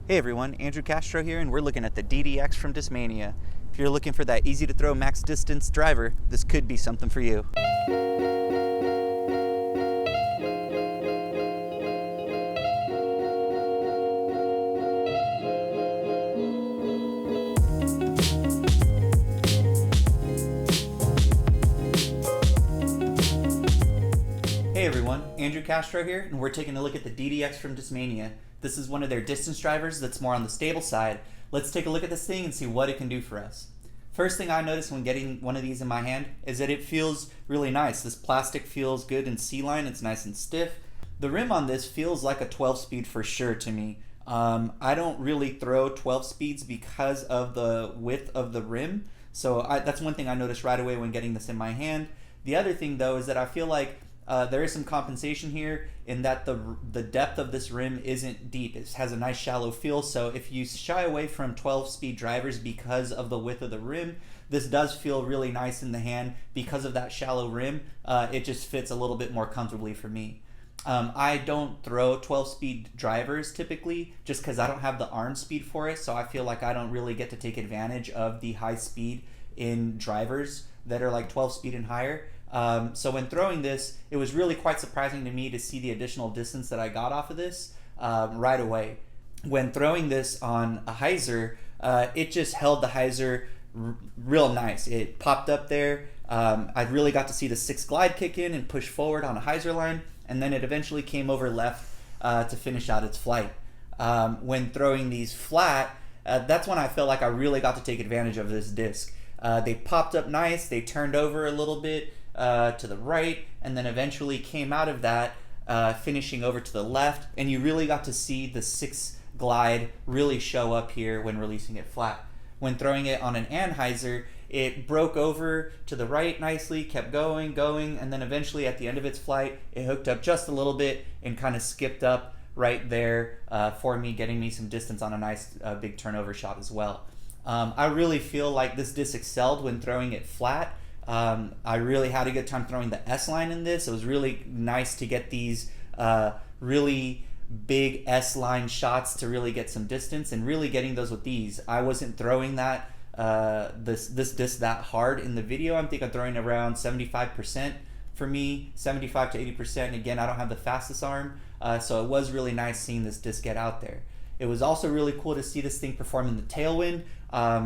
Hey everyone, Andrew Castro here, and we're looking at the DDx from Discmania. If you're looking for that easy to throw max distance driver, this could be something for you. Hey everyone, Andrew Castro here, and we're taking a look at the DDx from Discmania. This is one of their distance drivers that's more on the stable side. Let's take a look at this thing and see what it can do for us. First thing I noticed when getting one of these in my hand is that it feels really nice. This plastic feels good in C-line, it's nice and stiff. The rim on this feels like a 12 speed for sure to me. I don't really throw 12 speeds because of the width of the rim, so that's one thing I noticed right away when getting this in my hand. The other thing though is that I feel like there is some compensation here in that the depth of this rim isn't deep. It has a nice shallow feel, so if you shy away from 12 speed drivers because of the width of the rim, this does feel really nice in the hand because of that shallow rim. It just fits a little bit more comfortably for me. I don't throw 12 speed drivers typically just because I don't have the arm speed for it, so I feel like I don't really get to take advantage of the high speed in drivers that are like 12 speed and higher. So when throwing this, it was really quite surprising to me to see the additional distance that I got off of this right away. When throwing this on a hyzer, it just held the hyzer real nice. It popped up there. I really got to see the 6 glide kick in and push forward on a hyzer line, and then it eventually came over left to finish out its flight. When throwing these flat, that's when I felt like I really got to take advantage of this disc. They popped up nice, they turned over a little bit to the right, and then eventually came out of that, finishing over to the left, and you really got to see the 6 glide really show up here when releasing it flat. When throwing it on an anhyzer, it broke over to the right nicely, kept going, and then eventually at the end of its flight, it hooked up just a little bit and kind of skipped up right there for me, getting me some distance on a nice big turnover shot as well. I really feel like this disc excelled when throwing it flat. I really had a good time throwing the S-line in this. It was really nice to get these really big S-line shots to really get some distance, and really getting those with these. I wasn't throwing that this disc that hard in the video. I think I'm throwing around 75% for me, 75 to 80%. Again, I don't have the fastest arm, so it was really nice seeing this disc get out there. It was also really cool to see this thing perform in the tailwind.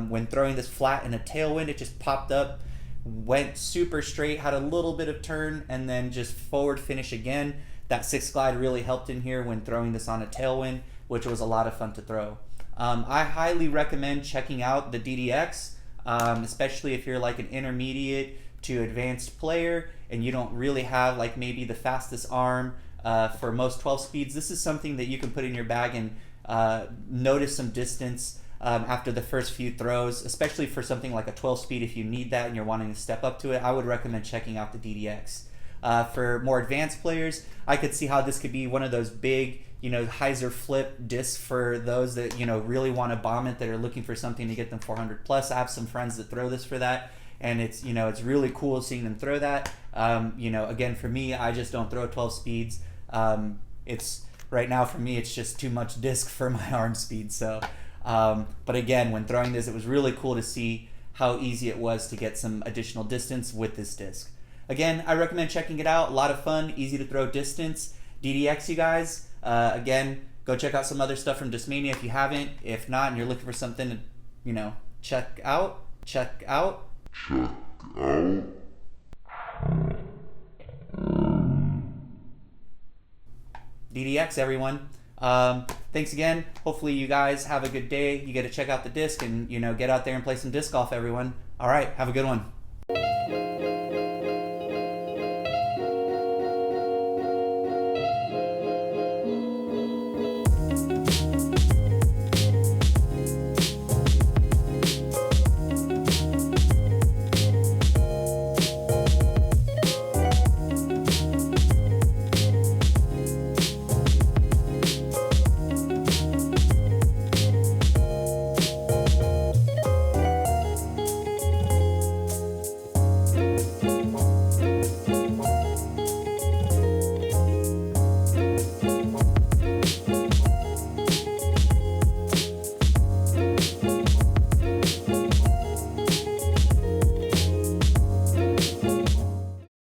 When throwing this flat in a tailwind, it just popped up, went super straight, had a little bit of turn, and then just forward finish again. That 6 glide really helped in here when throwing this on a tailwind, which was a lot of fun to throw. I highly recommend checking out the DDx, especially if you're like an intermediate to advanced player and you don't really have like maybe the fastest arm for most 12 speeds. This is something that you can put in your bag and notice some distance after the first few throws, especially for something like a 12 speed. If you need that and you're wanting to step up to it, I would recommend checking out the DDx. For more advanced players, I could see how this could be one of those big, hyzer flip discs for those that, really want to bomb it, that are looking for something to get them 400 plus. I have some friends that throw this for that, and it's, it's really cool seeing them throw that. Again, for me, I just don't throw 12 speeds. It's right now for me, it's just too much disc for my arm speed. So, but again, when throwing this, it was really cool to see how easy it was to get some additional distance with this disc. Again, I recommend checking it out. A lot of fun, easy to throw distance. DDx, you guys. Again, go check out some other stuff from Discmania if you haven't. If not, and you're looking for something to, check out. DDx, everyone. Thanks again. Hopefully you guys have a good day. You get to check out the disc and, get out there and play some disc golf, everyone. All right, have a good one.